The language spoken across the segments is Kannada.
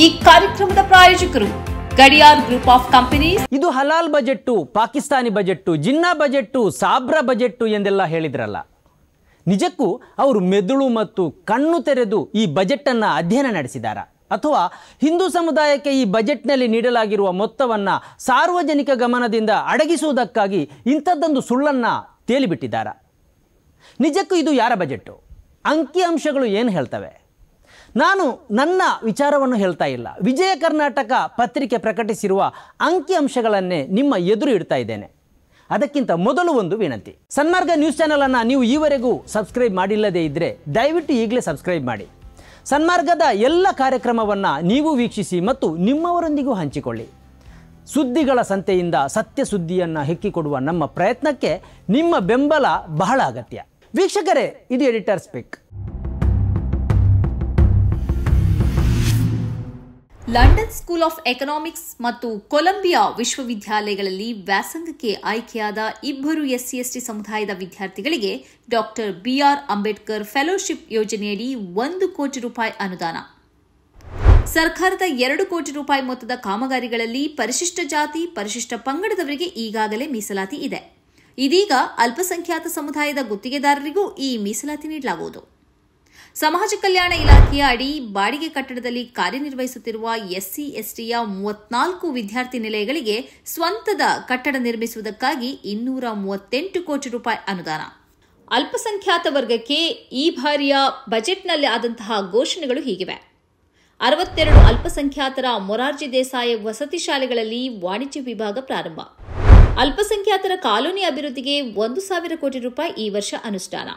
ಈ ಕಾರ್ಯಕ್ರಮದ ಪ್ರಾಯೋಜಕರು ಗಡಿಯಾರ್ ಗ್ರೂಪ್ ಆಫ್ ಕಂಪನೀಸ್. ಇದು ಹಲಾಲ್ budget, Pakistani budget, Jinnah budget, ಸಾಬ್ರಾ ಬಜೆಟ್ಟು ಎಂದೆಲ್ಲ ಹೇಳಿದ್ರಲ್ಲ. ನಿಜಕ್ಕೂ ಅವರು ಮೆದುಳು ಮತ್ತು ಕಣ್ಣು ತೆರೆದು ಈ ಬಜೆಟನ್ನು ಅಧ್ಯಯನ ನಡೆಸಿದಾರ, ಅಥವಾ ಹಿಂದೂ ಸಮುದಾಯಕ್ಕೆ ಈ ಬಜೆಟ್ನಲ್ಲಿ ನೀಡಲಾಗಿರುವ ಮೊತ್ತವನ್ನು ಸಾರ್ವಜನಿಕ ಗಮನದಿಂದ ಅಡಗಿಸುವುದಕ್ಕಾಗಿ ಇಂಥದ್ದೊಂದು ಸುಳ್ಳನ್ನು ತೇಲಿಬಿಟ್ಟಿದ್ದಾರ? ನಿಜಕ್ಕೂ ಇದು ಯಾರ ಬಜೆಟ್ಟು? ಅಂಕಿಅಂಶಗಳು ಏನು ಹೇಳ್ತವೆ? ನಾನು ನನ್ನ ವಿಚಾರವನ್ನು ಹೇಳ್ತಾ ಇಲ್ಲ, ವಿಜಯ ಕರ್ನಾಟಕ ಪತ್ರಿಕೆ ಪ್ರಕಟಿಸಿರುವ ಅಂಕಿಅಂಶಗಳನ್ನೇ ನಿಮ್ಮ ಎದುರು ಇಡ್ತಾ ಇದ್ದೇನೆ. ಅದಕ್ಕಿಂತ ಮೊದಲು ಒಂದು ವಿನಂತಿ, ಸನ್ಮಾರ್ಗ ನ್ಯೂಸ್ ಚಾನಲನ್ನು ನೀವು ಈವರೆಗೂ ಸಬ್ಸ್ಕ್ರೈಬ್ ಮಾಡಿಲ್ಲದೇ ಇದ್ದರೆ ದಯವಿಟ್ಟು ಈಗಲೇ ಸಬ್ಸ್ಕ್ರೈಬ್ ಮಾಡಿ. ಸನ್ಮಾರ್ಗದ ಎಲ್ಲ ಕಾರ್ಯಕ್ರಮವನ್ನು ನೀವು ವೀಕ್ಷಿಸಿ ಮತ್ತು ನಿಮ್ಮವರೊಂದಿಗೂ ಹಂಚಿಕೊಳ್ಳಿ. ಸುದ್ದಿಗಳ ಸಂತೆಯಿಂದ ಸತ್ಯ ಸುದ್ದಿಯನ್ನು ಹೆಕ್ಕಿಕೊಡುವ ನಮ್ಮ ಪ್ರಯತ್ನಕ್ಕೆ ನಿಮ್ಮ ಬೆಂಬಲ ಬಹಳ ಅಗತ್ಯ. ವೀಕ್ಷಕರೇ, ಇದು editor speak. London school of economics ಮತ್ತು ಕೊಲಂಬಿಯಾ ವಿಶ್ವವಿದ್ಯಾಲಯಗಳಲ್ಲಿ ವ್ಯಾಸಂಗಕ್ಕೆ ಆಯ್ಕೆಯಾದ 2 SC/ST ಸಮುದಾಯದ ವಿದ್ಯಾರ್ಥಿಗಳಿಗೆ ಡಾಕ್ಟರ್ BR ಅಂಬೇಡ್ಕರ್ ಫೆಲೋಶಿಪ್ ಯೋಜನೆಯಡಿ 1 ಕೋಟಿ ರೂಪಾಯಿ ಅನುದಾನ. ಸರ್ಕಾರದ 2 ಕೋಟಿ ರೂಪಾಯಿ ಮೊತ್ತದ ಕಾಮಗಾರಿಗಳಲ್ಲಿ ಪರಿಶಿಷ್ಟ ಜಾತಿ, ಪರಿಶಿಷ್ಟ ಪಂಗಡದವರಿಗೆ ಈಗಾಗಲೇ ಮೀಸಲಾತಿ ಇದೆ. ಇದೀಗ ಅಲ್ಪಸಂಖ್ಯಾತ ಸಮುದಾಯದ ಗುತ್ತಿಗೆದಾರರಿಗೂ ಈ ಮೀಸಲಾತಿ ನೀಡಲಾಗುವುದು. ಸಮಾಜ ಕಲ್ಯಾಣ ಇಲಾಖೆಯ ಅಡಿ ಬಾಡಿಗೆ ಕಟ್ಟಡದಲ್ಲಿ ಕಾರ್ಯನಿರ್ವಹಿಸುತ್ತಿರುವ SC/STಯ 34 ವಿದ್ಯಾರ್ಥಿ ನಿಲಯಗಳಿಗೆ ಸ್ವಂತದ ಕಟ್ಟಡ ನಿರ್ಮಿಸುವುದಕ್ಕಾಗಿ 238 ಕೋಟಿ ರೂಪಾಯಿ ಅನುದಾನ. ಅಲ್ಪಸಂಖ್ಯಾತ ವರ್ಗಕ್ಕೆ ಈ ಬಾರಿಯ ಬಜೆಟ್ನಲ್ಲಿ ಆದಂತಹ ಘೋಷಣೆಗಳು ಹೀಗಿವೆ. 62 ಅಲ್ಪಸಂಖ್ಯಾತರ ಮೊರಾರ್ಜಿ ದೇಸಾಯಿ ವಸತಿ ಶಾಲೆಗಳಲ್ಲಿ ವಾಣಿಜ್ಯ ವಿಭಾಗ ಪ್ರಾರಂಭ. ಅಲ್ಪಸಂಖ್ಯಾತರ ಕಾಲೋನಿ ಅಭಿವೃದ್ಧಿಗೆ 1,000 ಕೋಟಿ ರೂಪಾಯಿ ಈ ವರ್ಷ ಅನುಷ್ಠಾನ.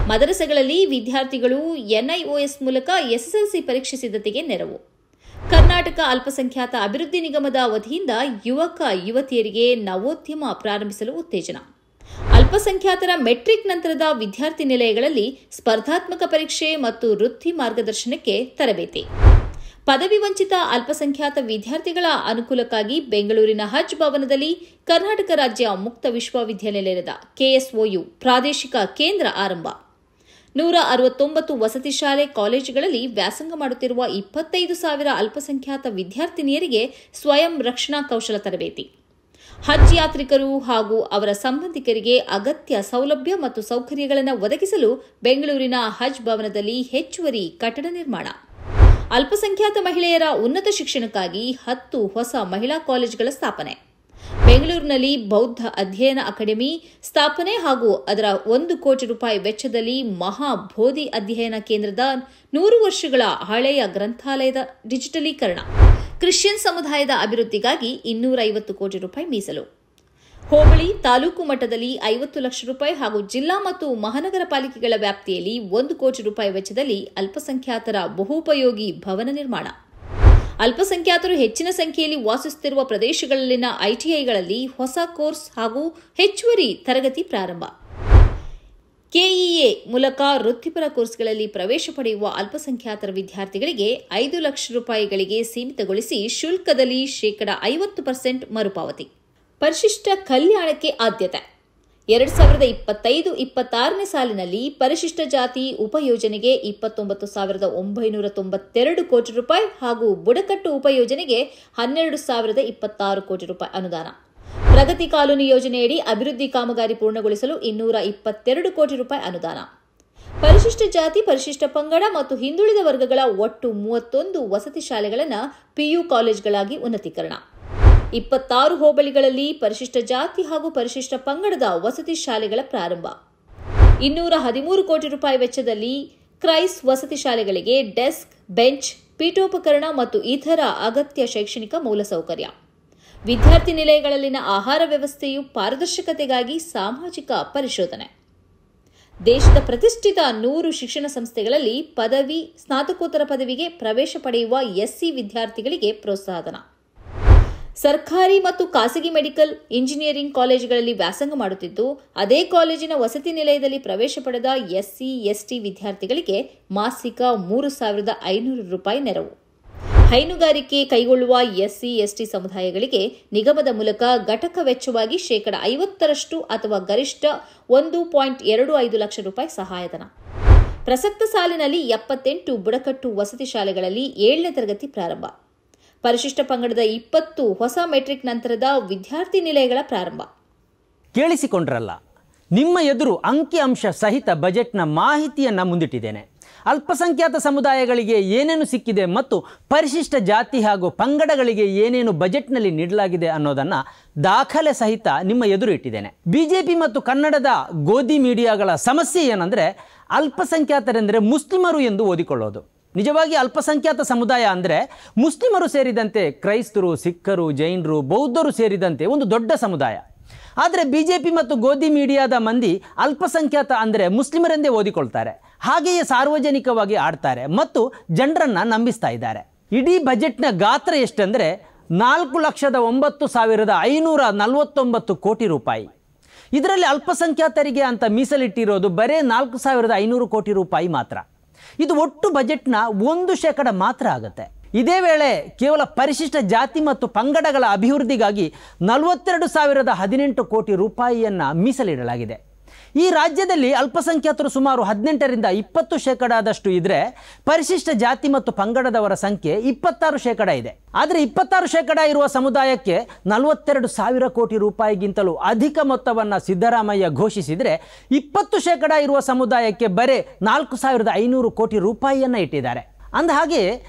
ಮದರಸೆಗಳಲ್ಲಿ ವಿದ್ಯಾರ್ಥಿಗಳು NIOS ಮೂಲಕ SSLC ಪರೀಕ್ಷೆ ಸಿದ್ಧತೆಗೆ ನೆರವು. ಕರ್ನಾಟಕ ಅಲ್ಪಸಂಖ್ಯಾತ ಅಭಿವೃದ್ಧಿ ನಿಗಮದ ವತಿಯಿಂದ ಯುವಕ ಯುವತಿಯರಿಗೆ ನವೋದ್ಯಮ ಪ್ರಾರಂಭಿಸಲು ಉತ್ತೇಜನ. ಅಲ್ಪಸಂಖ್ಯಾತರ ಮೆಟ್ರಿಕ್ ನಂತರದ ವಿದ್ಯಾರ್ಥಿ ನಿಲಯಗಳಲ್ಲಿ ಸ್ಪರ್ಧಾತ್ಮಕ ಪರೀಕ್ಷೆ ಮತ್ತು ವೃತ್ತಿ ಮಾರ್ಗದರ್ಶನಕ್ಕೆ ತರಬೇತಿ. ಪದವಿ ವಂಚಿತ ಅಲ್ಪಸಂಖ್ಯಾತ ವಿದ್ಯಾರ್ಥಿಗಳ ಅನುಕೂಲಕ್ಕಾಗಿ ಬೆಂಗಳೂರಿನ ಹಜ್ ಭವನದಲ್ಲಿ ಕರ್ನಾಟಕ ರಾಜ್ಯ ಮುಕ್ತ ವಿಶ್ವವಿದ್ಯಾನಿಲಯದ KSOU ಪ್ರಾದೇಶಿಕ ಕೇಂದ್ರ ಆರಂಭ. 169 ವಸತಿ ಶಾಲೆ ಕಾಲೇಜುಗಳಲ್ಲಿ ವ್ಯಾಸಂಗ ಮಾಡುತ್ತಿರುವ 25,000 ಅಲ್ಪಸಂಖ್ಯಾತ ವಿದ್ಯಾರ್ಥಿನಿಯರಿಗೆ ಸ್ವಯಂ ರಕ್ಷಣಾ ಕೌಶಲ ತರಬೇತಿ. ಹಜ್ ಯಾತ್ರಿಕರು ಹಾಗೂ ಅವರ ಸಂಬಂಧಿಕರಿಗೆ ಅಗತ್ಯ ಸೌಲಭ್ಯ ಮತ್ತು ಸೌಕರ್ಯಗಳನ್ನು ಒದಗಿಸಲು ಬೆಂಗಳೂರಿನ ಹಜ್ ಭವನದಲ್ಲಿ ಹೆಚ್ಚುವರಿ ಕಟ್ಟಡ ನಿರ್ಮಾಣ. ಅಲ್ಪಸಂಖ್ಯಾತ ಮಹಿಳೆಯರ ಉನ್ನತ ಶಿಕ್ಷಣಕ್ಕಾಗಿ 10 ಹೊಸ ಮಹಿಳಾ ಕಾಲೇಜುಗಳ ಸ್ಥಾಪನೆ. ಬೆಂಗಳೂರಿನಲ್ಲಿ ಬೌದ್ಧ ಅಧ್ಯಯನ ಅಕಾಡೆಮಿ ಸ್ಥಾಪನೆ ಹಾಗೂ ಅದರ 1 ಕೋಟಿ ರೂಪಾಯಿ ವೆಚ್ಚದಲ್ಲಿ ಮಹಾ ಬೋಧಿ ಅಧ್ಯಯನ ಕೇಂದ್ರದ 100 ವರ್ಷಗಳ ಹಳೆಯ ಗ್ರಂಥಾಲಯದ ಡಿಜಿಟಲೀಕರಣ. ಕ್ರಿಶ್ಚಿಯನ್ ಸಮುದಾಯದ ಅಭಿವೃದ್ಧಿಗಾಗಿ 250 ಕೋಟಿ ರೂಪಾಯಿ ಮೀಸಲು. ಹೋಬಳಿ ತಾಲೂಕು ಮಟ್ಟದಲ್ಲಿ 50 ಲಕ್ಷ ರೂಪಾಯಿ ಹಾಗೂ ಜಿಲ್ಲಾ ಮತ್ತು ಮಹಾನಗರ ಪಾಲಿಕೆಗಳ ವ್ಯಾಪ್ತಿಯಲ್ಲಿ 1 ಕೋಟಿ ರೂಪಾಯಿ ವೆಚ್ಚದಲ್ಲಿ ಅಲ್ಪಸಂಖ್ಯಾತರ ಬಹುಪಯೋಗಿ ಭವನ ನಿರ್ಮಾಣ. ಅಲ್ಪಸಂಖ್ಯಾತರು ಹೆಚ್ಚಿನ ಸಂಖ್ಯೆಯಲ್ಲಿ ವಾಸಿಸುತ್ತಿರುವ ಪ್ರದೇಶಗಳಲ್ಲಿನ ITIಗಳಲ್ಲಿ ಹೊಸ ಕೋರ್ಸ್ ಹಾಗೂ ಹೆಚ್ಚುವರಿ ತರಗತಿ ಪ್ರಾರಂಭ. KEA ಮೂಲಕ ವೃತ್ತಿಪರ ಕೋರ್ಸ್ಗಳಲ್ಲಿ ಪ್ರವೇಶ ಪಡೆಯುವ ಅಲ್ಪಸಂಖ್ಯಾತರ ವಿದ್ಯಾರ್ಥಿಗಳಿಗೆ 5 ಲಕ್ಷ ರೂಪಾಯಿಗಳಿಗೆ ಸೀಮಿತಗೊಳಿಸಿ ಶುಲ್ಕದಲ್ಲಿ 50% ಮರುಪಾವತಿ. ಪರಿಶಿಷ್ಟ ಕಲ್ಯಾಣಕ್ಕೆ ಆದ್ಯತೆ. 2025-26ನೇ ಸಾಲಿನಲ್ಲಿ ಪರಿಶಿಷ್ಟ ಜಾತಿ ಉಪಯೋಜನೆಗೆ 29,992 ಕೋಟಿ ರೂಪಾಯಿ ಹಾಗೂ ಬುಡಕಟ್ಟು ಉಪಯೋಜನೆಗೆ 12,026 ಕೋಟಿ ರೂಪಾಯಿ ಅನುದಾನ. ಪ್ರಗತಿ ಕಾಲೋನಿ ಯೋಜನೆಯಡಿ ಅಭಿವೃದ್ಧಿ ಕಾಮಗಾರಿ ಪೂರ್ಣಗೊಳಿಸಲು 222 ಕೋಟಿ ರೂಪಾಯಿ ಅನುದಾನ. ಪರಿಶಿಷ್ಟ ಜಾತಿ, ಪರಿಶಿಷ್ಟ ಪಂಗಡ ಮತ್ತು ಹಿಂದುಳಿದ ವರ್ಗಗಳ ಒಟ್ಟು 31 ವಸತಿ ಶಾಲೆಗಳನ್ನು PU ಕಾಲೇಜುಗಳಾಗಿ ಉನ್ನತೀಕರಣ. 26 ಹೋಬಳಿಗಳಲ್ಲಿ ಪರಿಶಿಷ್ಟ ಜಾತಿ ಹಾಗೂ ಪರಿಶಿಷ್ಟ ಪಂಗಡದ ವಸತಿ ಶಾಲೆಗಳ ಪ್ರಾರಂಭ. 213 ಕೋಟಿ ರೂಪಾಯಿ ವೆಚ್ಚದಲ್ಲಿ ಕ್ರೈಸ್ ವಸತಿ ಶಾಲೆಗಳಿಗೆ ಡೆಸ್ಕ್, ಬೆಂಚ್, ಪೀಠೋಪಕರಣ ಮತ್ತು ಇತರ ಅಗತ್ಯ ಶೈಕ್ಷಣಿಕ ಮೂಲಸೌಕರ್ಯ. ವಿದ್ಯಾರ್ಥಿ ನಿಲಯಗಳಲ್ಲಿನ ಆಹಾರ ವ್ಯವಸ್ಥೆಯು ಪಾರದರ್ಶಕತೆಗಾಗಿ ಸಾಮಾಜಿಕ ಪರಿಶೋಧನೆ. ದೇಶದ ಪ್ರತಿಷ್ಠಿತ 100 ಶಿಕ್ಷಣ ಸಂಸ್ಥೆಗಳಲ್ಲಿ ಪದವಿ, ಸ್ನಾತಕೋತ್ತರ ಪದವಿಗೆ ಪ್ರವೇಶ ಪಡೆಯುವ SC ವಿದ್ಯಾರ್ಥಿಗಳಿಗೆ ಪ್ರೋತ್ಸಾಹಧನ. ಸರ್ಕಾರಿ ಮತ್ತು ಖಾಸಗಿ ಮೆಡಿಕಲ್ ಇಂಜಿನಿಯರಿಂಗ್ ಕಾಲೇಜುಗಳಲ್ಲಿ ವ್ಯಾಸಂಗ ಮಾಡುತ್ತಿದ್ದು ಅದೇ ಕಾಲೇಜಿನ ವಸತಿ ನಿಲಯದಲ್ಲಿ ಪ್ರವೇಶ ಪಡೆದ SC/ST ವಿದ್ಯಾರ್ಥಿಗಳಿಗೆ ಮಾಸಿಕ 3,500 ರೂಪಾಯಿ ನೆರವು. ಹೈನುಗಾರಿಕೆ ಕೈಗೊಳ್ಳುವ SC/ST ಸಮುದಾಯಗಳಿಗೆ ನಿಗಮದ ಮೂಲಕ ಘಟಕ ವೆಚ್ಚವಾಗಿ 50% ಅಥವಾ ಗರಿಷ್ಠ 1.25 ಲಕ್ಷ ರೂಪಾಯಿ ಸಹಾಯಧನ. ಪ್ರಸಕ್ತ ಸಾಲಿನಲ್ಲಿ 78 ಬುಡಕಟ್ಟು ವಸತಿ ಶಾಲೆಗಳಲ್ಲಿ 7ನೇ ತರಗತಿ ಪ್ರಾರಂಭ. ಪರಿಶಿಷ್ಟ ಪಂಗಡದ 20 ಹೊಸ ಮೆಟ್ರಿಕ್ ನಂತರದ ವಿದ್ಯಾರ್ಥಿ ನಿಲಯಗಳ ಪ್ರಾರಂಭ. ಕೇಳಿಸಿಕೊಂಡ್ರಲ್ಲ, ನಿಮ್ಮ ಎದುರು ಅಂಕಿಅಂಶ ಸಹಿತ ಬಜೆಟ್ನ ಮಾಹಿತಿಯನ್ನು ಮುಂದಿಟ್ಟಿದ್ದೇನೆ. ಅಲ್ಪಸಂಖ್ಯಾತ ಸಮುದಾಯಗಳಿಗೆ ಏನೇನು ಸಿಕ್ಕಿದೆ ಮತ್ತು ಪರಿಶಿಷ್ಟ ಜಾತಿ ಹಾಗೂ ಪಂಗಡಗಳಿಗೆ ಏನೇನು ಬಜೆಟ್ನಲ್ಲಿ ನೀಡಲಾಗಿದೆ ಅನ್ನೋದನ್ನು ದಾಖಲೆ ಸಹಿತ ನಿಮ್ಮ ಎದುರು ಇಟ್ಟಿದ್ದೇನೆ. ಬಿಜೆಪಿ ಮತ್ತು ಕನ್ನಡದ ಗೋಧಿ ಮೀಡಿಯಾಗಳ ಸಮಸ್ಯೆ ಏನಂದರೆ, ಅಲ್ಪಸಂಖ್ಯಾತರೆಂದರೆ ಮುಸ್ಲಿಮರು ಎಂದು ಓದಿಕೊಳ್ಳೋದು. ನಿಜವಾಗಿ ಅಲ್ಪಸಂಖ್ಯಾತ ಸಮುದಾಯ ಅಂದರೆ ಮುಸ್ಲಿಮರು ಸೇರಿದಂತೆ ಕ್ರೈಸ್ತರು, ಸಿಖ್ಖರು, ಜೈನರು, ಬೌದ್ಧರು ಸೇರಿದಂತೆ ಒಂದು ದೊಡ್ಡ ಸಮುದಾಯ. ಆದರೆ ಬಿಜೆಪಿ ಮತ್ತು ಗೋಧಿ ಮೀಡಿಯಾದ ಮಂದಿ ಅಲ್ಪಸಂಖ್ಯಾತ ಅಂದರೆ ಮುಸ್ಲಿಮರೆಂದೇ ಓದಿಕೊಳ್ತಾರೆ. ಹಾಗೆಯೇ ಸಾರ್ವಜನಿಕವಾಗಿ ಆಡ್ತಾರೆ ಮತ್ತು ಜನರನ್ನು ನಂಬಿಸ್ತಾ ಇದ್ದಾರೆ. ಇಡೀ ಬಜೆಟ್ನ ಗಾತ್ರ ಎಷ್ಟೆಂದರೆ 4,09,549 ಕೋಟಿ ರೂಪಾಯಿ. ಇದರಲ್ಲಿ ಅಲ್ಪಸಂಖ್ಯಾತರಿಗೆ ಅಂತ ಮೀಸಲಿಟ್ಟಿರೋದು ಬರೇ 4,500 ಕೋಟಿ ರೂಪಾಯಿ ಮಾತ್ರ. ಇದು ಒಟ್ಟು ಬಜೆಟ್ನ 1% ಮಾತ್ರ ಆಗುತ್ತೆ. ಇದೇ ವೇಳೆ ಕೇವಲ ಪರಿಶಿಷ್ಟ ಜಾತಿ ಮತ್ತು ಪಂಗಡಗಳ ಅಭಿವೃದ್ಧಿಗಾಗಿ 42,018 ಕೋಟಿ ರೂಪಾಯಿಯನ್ನು ಮೀಸಲಿಡಲಾಗಿದೆ. ಈ ರಾಜ್ಯದಲ್ಲಿ ಅಲ್ಪಸಂಖ್ಯಾತರು ಸುಮಾರು 18ರಿಂದ 20% ಇದ್ದರೆ ಪರಿಶಿಷ್ಟ ಜಾತಿ ಮತ್ತು ಪಂಗಡದವರ ಸಂಖ್ಯೆ 26% ಇದೆ. ಆದರೆ 26% ಇರುವ ಸಮುದಾಯಕ್ಕೆ 42,000 ಕೋಟಿ ರೂಪಾಯಿಗಿಂತಲೂ ಅಧಿಕ ಮೊತ್ತವನ್ನು ಸಿದ್ದರಾಮಯ್ಯ ಘೋಷಿಸಿದರೆ 20% ಇರುವ ಸಮುದಾಯಕ್ಕೆ ಬರೇ 4,500 ಕೋಟಿ ರೂಪಾಯಿಯನ್ನು ಇಟ್ಟಿದ್ದಾರೆ. ಅಂದಹಾಗೆ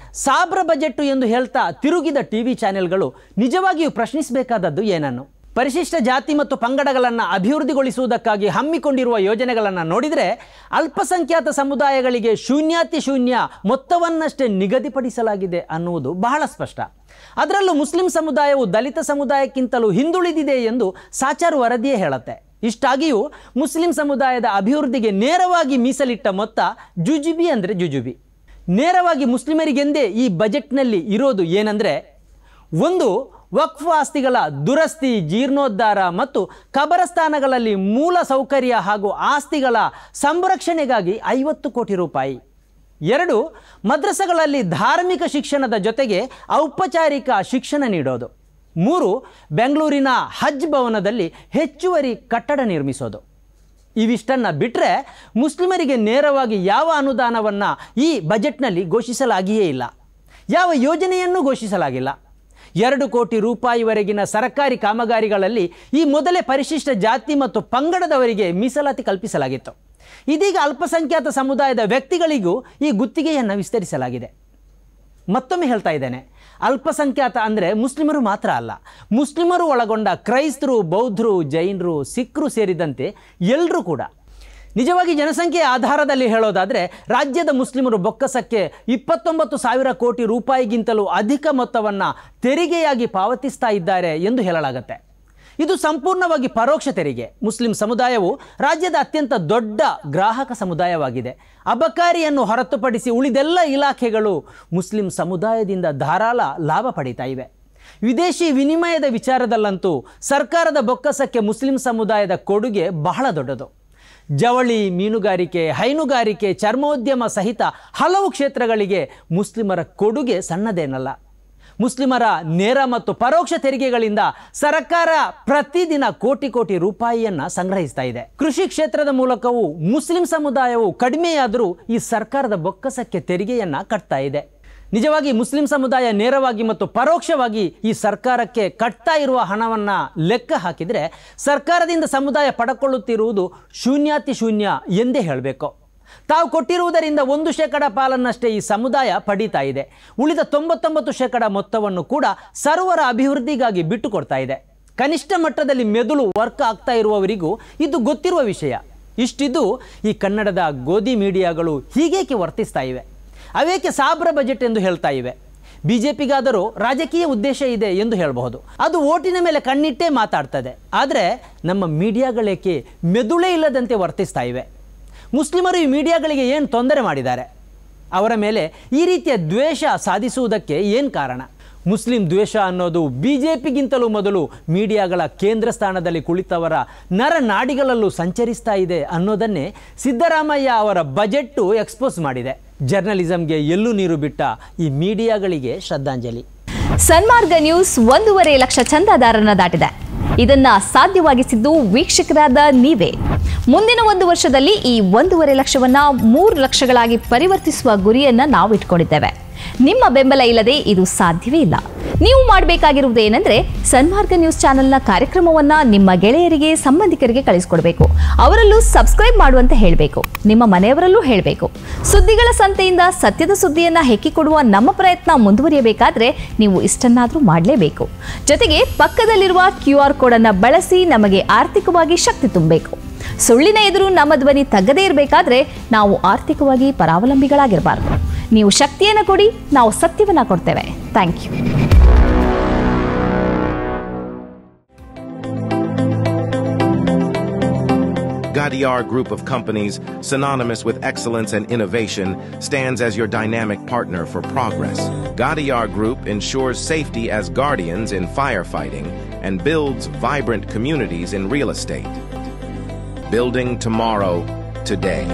ಸಾಬ್ರ ಬಜೆಟ್ ಎಂದು ಹೇಳ್ತಾ ತಿರುಗಿದ ಟಿವಿ ಚಾನೆಲ್ಗಳು ನಿಜವಾಗಿಯೂ ಪ್ರಶ್ನಿಸಬೇಕಾದದ್ದು ಏನನ್ನು? ಪರಿಶಿಷ್ಟ ಜಾತಿ ಮತ್ತು ಪಂಗಡಗಳನ್ನು ಅಭಿವೃದ್ಧಿಗೊಳಿಸುವುದಕ್ಕಾಗಿ ಹಮ್ಮಿಕೊಂಡಿರುವ ಯೋಜನೆಗಳನ್ನು ನೋಡಿದರೆ ಅಲ್ಪಸಂಖ್ಯಾತ ಸಮುದಾಯಗಳಿಗೆ ಶೂನ್ಯ ಮೊತ್ತವನ್ನಷ್ಟೇ ನಿಗದಿಪಡಿಸಲಾಗಿದೆ ಅನ್ನುವುದು ಬಹಳ ಸ್ಪಷ್ಟ. ಅದರಲ್ಲೂ ಮುಸ್ಲಿಂ ಸಮುದಾಯವು ದಲಿತ ಸಮುದಾಯಕ್ಕಿಂತಲೂ ಹಿಂದುಳಿದಿದೆ ಎಂದು ಸಾಚಾರ್ ವರದಿಯೇ ಹೇಳುತ್ತೆ. ಇಷ್ಟಾಗಿಯೂ ಮುಸ್ಲಿಂ ಸಮುದಾಯದ ಅಭಿವೃದ್ಧಿಗೆ ನೇರವಾಗಿ ಮೀಸಲಿಟ್ಟ ಮೊತ್ತ ಜುಜುಬಿ ಅಂದರೆ ಜುಜುಬಿ. ನೇರವಾಗಿ ಮುಸ್ಲಿಮರಿಗೆಂದೇ ಈ ಬಜೆಟ್ನಲ್ಲಿ ಇರೋದು ಏನಂದರೆ, ಒಂದು, ವಕ್ಫ್ ಆಸ್ತಿಗಳ ದುರಸ್ತಿ, ಜೀರ್ಣೋದ್ಧಾರ ಮತ್ತು ಕಬರಸ್ಥಾನಗಳಲ್ಲಿ ಮೂಲ ಸೌಕರ್ಯ ಹಾಗೂ ಆಸ್ತಿಗಳ ಸಂರಕ್ಷಣೆಗಾಗಿ 50 ಕೋಟಿ ರೂಪಾಯಿ. 2, ಮದ್ರಸಗಳಲ್ಲಿ ಧಾರ್ಮಿಕ ಶಿಕ್ಷಣದ ಜೊತೆಗೆ ಔಪಚಾರಿಕ ಶಿಕ್ಷಣ ನೀಡೋದು. 3, ಬೆಂಗಳೂರಿನ ಹಜ್ ಭವನದಲ್ಲಿ ಹೆಚ್ಚುವರಿ ಕಟ್ಟಡ ನಿರ್ಮಿಸೋದು. ಇವಿಷ್ಟನ್ನು ಬಿಟ್ಟರೆ ಮುಸ್ಲಿಮರಿಗೆ ನೇರವಾಗಿ ಯಾವ ಅನುದಾನವನ್ನು ಈ ಬಜೆಟ್ನಲ್ಲಿ ಘೋಷಿಸಲಾಗಿಯೇ ಇಲ್ಲ. ಯಾವ ಯೋಜನೆಯನ್ನೂ ಘೋಷಿಸಲಾಗಿಲ್ಲ. 2 ಕೋಟಿ ರೂಪಾಯಿವರೆಗಿನ ಸರ್ಕಾರಿ ಕಾಮಗಾರಿಗಳಲ್ಲಿ ಈ ಮೊದಲೇ ಪರಿಶಿಷ್ಟ ಜಾತಿ ಮತ್ತು ಪಂಗಡದವರಿಗೆ ಮೀಸಲಾತಿ ಕಲ್ಪಿಸಲಾಗಿತ್ತು. ಇದೀಗ ಅಲ್ಪಸಂಖ್ಯಾತ ಸಮುದಾಯದ ವ್ಯಕ್ತಿಗಳಿಗೂ ಈ ಗುತ್ತಿಗೆಯನ್ನು ವಿಸ್ತರಿಸಲಾಗಿದೆ. ಮತ್ತೊಮ್ಮೆ ಹೇಳ್ತಾ ಇದ್ದೇನೆ, ಅಲ್ಪಸಂಖ್ಯಾತ ಅಂದರೆ ಮುಸ್ಲಿಮರು ಮಾತ್ರ ಅಲ್ಲ, ಮುಸ್ಲಿಮರು ಒಳಗೊಂಡ ಕ್ರೈಸ್ತರು, ಬೌದ್ಧರು, ಜೈನರು, ಸಿಖ್ರು ಸೇರಿದಂತೆ ಎಲ್ಲರೂ ಕೂಡ. ನಿಜವಾಗಿ ಜನಸಂಖ್ಯೆಯ ಆಧಾರದಲ್ಲಿ ಹೇಳೋದಾದರೆ ರಾಜ್ಯದ ಮುಸ್ಲಿಮರು ಬೊಕ್ಕಸಕ್ಕೆ 29,000 ಕೋಟಿ ರೂಪಾಯಿಗಿಂತಲೂ ಅಧಿಕ ಮೊತ್ತವನ್ನು ತೆರಿಗೆಯಾಗಿ ಪಾವತಿಸ್ತಾ ಇದ್ದಾರೆ ಎಂದು ಹೇಳಲಾಗುತ್ತೆ. ಇದು ಸಂಪೂರ್ಣವಾಗಿ ಪರೋಕ್ಷ ತೆರಿಗೆ. ಮುಸ್ಲಿಂ ಸಮುದಾಯವು ರಾಜ್ಯದ ಅತ್ಯಂತ ದೊಡ್ಡ ಗ್ರಾಹಕ ಸಮುದಾಯವಾಗಿದೆ. ಅಬಕಾರಿಯನ್ನು ಹೊರತುಪಡಿಸಿ ಉಳಿದೆಲ್ಲ ಇಲಾಖೆಗಳು ಮುಸ್ಲಿಂ ಸಮುದಾಯದಿಂದ ಧಾರಾಳ ಲಾಭ ಪಡೀತಾ ಇವೆ. ವಿದೇಶಿ ವಿನಿಮಯದ ವಿಚಾರದಲ್ಲಂತೂ ಸರ್ಕಾರದ ಬೊಕ್ಕಸಕ್ಕೆ ಮುಸ್ಲಿಂ ಸಮುದಾಯದ ಕೊಡುಗೆ ಬಹಳ ದೊಡ್ಡದು. ಜವಳಿ, ಮೀನುಗಾರಿಕೆ, ಹೈನುಗಾರಿಕೆ, ಚರ್ಮೋದ್ಯಮ ಸಹಿತ ಹಲವು ಕ್ಷೇತ್ರಗಳಿಗೆ ಮುಸ್ಲಿಮರ ಕೊಡುಗೆ ಸಣ್ಣದೇನಲ್ಲ. ಮುಸ್ಲಿಮರ ನೇರ ಮತ್ತು ಪರೋಕ್ಷ ತೆರಿಗೆಗಳಿಂದ ಸರ್ಕಾರ ಪ್ರತಿದಿನ ಕೋಟಿ ರೂಪಾಯಿಯನ್ನು ಸಂಗ್ರಹಿಸ್ತಾ ಇದೆ. ಕೃಷಿ ಕ್ಷೇತ್ರದ ಮೂಲಕವೂ ಮುಸ್ಲಿಂ ಸಮುದಾಯವು ಕಡಿಮೆಯಾದರೂ ಈ ಸರ್ಕಾರದ ಬೊಕ್ಕಸಕ್ಕೆ ತೆರಿಗೆಯನ್ನು ಕಟ್ತಾ ಇದೆ. ನಿಜವಾಗಿ ಮುಸ್ಲಿಂ ಸಮುದಾಯ ನೇರವಾಗಿ ಮತ್ತು ಪರೋಕ್ಷವಾಗಿ ಈ ಸರ್ಕಾರಕ್ಕೆ ಕಟ್ತಾ ಇರುವ ಹಣವನ್ನು ಲೆಕ್ಕ ಹಾಕಿದರೆ ಸರ್ಕಾರದಿಂದ ಸಮುದಾಯ ಪಡ್ಕೊಳ್ಳುತ್ತಿರುವುದು ಶೂನ್ಯ ಎಂದೇ ಹೇಳಬೇಕು. ತಾವು ಕೊಟ್ಟಿರುವುದರಿಂದ 1% ಪಾಲನ್ನಷ್ಟೇ ಈ ಸಮುದಾಯ ಪಡೀತಾ ಇದೆ. ಉಳಿದ 99% ಮೊತ್ತವನ್ನು ಕೂಡ ಸರ್ವರ ಅಭಿವೃದ್ಧಿಗಾಗಿ ಬಿಟ್ಟು ಕೊಡ್ತಾ ಇದೆ. ಕನಿಷ್ಠ ಮಟ್ಟದಲ್ಲಿ ಮೆದುಳು ವರ್ಕ್ ಆಗ್ತಾ ಇರುವವರಿಗೂ ಇದು ಗೊತ್ತಿರುವ ವಿಷಯ. ಇಷ್ಟಿದ್ದು ಈ ಕನ್ನಡದ ಗೋಧಿ ಮೀಡಿಯಾಗಳು ಹೀಗೇಕೆ ವರ್ತಿಸ್ತಾ ಇವೆ? ಅವೇಕೆ ಸಾಬ್ರ ಬಜೆಟ್ ಎಂದು ಹೇಳ್ತಾ ಇವೆ? ಬಿಜೆಪಿಗಾದರೂ ರಾಜಕೀಯ ಉದ್ದೇಶ ಇದೆ ಎಂದು ಹೇಳಬಹುದು. ಅದು ಓಟಿನ ಮೇಲೆ ಕಣ್ಣಿಟ್ಟೇ ಮಾತಾಡ್ತದೆ. ಆದರೆ ನಮ್ಮ ಮೀಡಿಯಾಗಳೇಕೆ ಮೆದುಳೇ ಇಲ್ಲದಂತೆ ವರ್ತಿಸ್ತಾ ಇವೆ? ಮುಸ್ಲಿಮರು ಈ ಮೀಡಿಯಾಗಳಿಗೆ ಏನು ತೊಂದರೆ ಮಾಡಿದ್ದಾರೆ? ಅವರ ಮೇಲೆ ಈ ರೀತಿಯ ದ್ವೇಷ ಸಾಧಿಸುವುದಕ್ಕೆ ಏನು ಕಾರಣ? ಮುಸ್ಲಿಂ ದ್ವೇಷ ಅನ್ನೋದು ಬಿಜೆಪಿಗಿಂತಲೂ ಮೊದಲು ಮೀಡಿಯಾಗಳ ಕೇಂದ್ರ ಸ್ಥಾನದಲ್ಲಿ ಕುಳಿತವರ ನರನಾಡಿಗಳಲ್ಲೂ ಸಂಚರಿಸ್ತಾ ಇದೆ ಅನ್ನೋದನ್ನೇ ಸಿದ್ದರಾಮಯ್ಯ ಅವರ ಬಜೆಟ್ಟು ಎಕ್ಸ್ಪೋಸ್ ಮಾಡಿದೆ. ಜರ್ನಲಿಸಂಗೆ ಎಲ್ಲೂ ನೀರು ಬಿಟ್ಟ ಈ ಮೀಡಿಯಾಗಳಿಗೆ ಶ್ರದ್ಧಾಂಜಲಿ. ಸನ್ಮಾರ್ಗ ನ್ಯೂಸ್ 1.5 ಲಕ್ಷ ಚಂದಾದಾರರನ್ನ ದಾಟಿದೆ. ಇದನ್ನ ಸಾಧ್ಯವಾಗಿಸಿದ್ದು ವೀಕ್ಷಕರಾದ ನೀವೇ. ಮುಂದಿನ 1 ವರ್ಷದಲ್ಲಿ ಈ 1.5 ಲಕ್ಷವನ್ನ 3 ಲಕ್ಷಗಳಾಗಿ ಪರಿವರ್ತಿಸುವ ಗುರಿಯನ್ನ ನಾವು ಇಟ್ಕೊಂಡಿದ್ದೇವೆ. ನಿಮ್ಮ ಬೆಂಬಲ ಇಲ್ಲದೆ ಇದು ಸಾಧ್ಯವೇ ಇಲ್ಲ. ನೀವು ಮಾಡಬೇಕಾಗಿರುವುದು ಏನಂದ್ರೆ ಸನ್ಮಾರ್ಗ ನ್ಯೂಸ್ ಚಾನೆಲ್ನ ಕಾರ್ಯಕ್ರಮವನ್ನ ನಿಮ್ಮ ಗೆಳೆಯರಿಗೆ, ಸಂಬಂಧಿಕರಿಗೆ ಕಳಿಸಿಕೊಡಬೇಕು. ಅವರಲ್ಲೂ ಸಬ್ಸ್ಕ್ರೈಬ್ ಮಾಡುವಂತೆ ಹೇಳಬೇಕು. ನಿಮ್ಮ ಮನೆಯವರಲ್ಲೂ ಹೇಳಬೇಕು. ಸುದ್ದಿಗಳ ಸಂತೆಯಿಂದ ಸತ್ಯದ ಸುದ್ದಿಯನ್ನ ಹೆಕ್ಕಿಕೊಡುವ ನಮ್ಮ ಪ್ರಯತ್ನ ಮುಂದುವರಿಯಬೇಕಾದ್ರೆ ನೀವು ಇಷ್ಟನ್ನಾದರೂ ಮಾಡಲೇಬೇಕು. ಜೊತೆಗೆ ಪಕ್ಕದಲ್ಲಿರುವ QR ಕೋಡ್ ಅನ್ನು ಬಳಸಿ ನಮಗೆ ಆರ್ಥಿಕವಾಗಿ ಶಕ್ತಿ ತುಂಬಬೇಕು. ಸುಳ್ಳಿನ ಎದುರು ನಮ್ಮ ಧ್ವನಿ ತಗ್ಗದೇ ಇರಬೇಕಾದ್ರೆ ನಾವು ಆರ್ಥಿಕವಾಗಿ ಪರಾವಲಂಬಿಗಳಾಗಿರಬಾರದು. ನೀವು ಶಕ್ತಿಯನ್ನು ಕೊಡಿ, ನಾವು ಸತ್ಯವನ್ನ ಕೊಡ್ತೇವೆ. Thank you. Gadiar Group of Companies, synonymous with excellence and innovation, stands as your dynamic partner for progress. Gadiar Group ensures safety as guardians in firefighting and builds vibrant communities in real estate. Building tomorrow, today.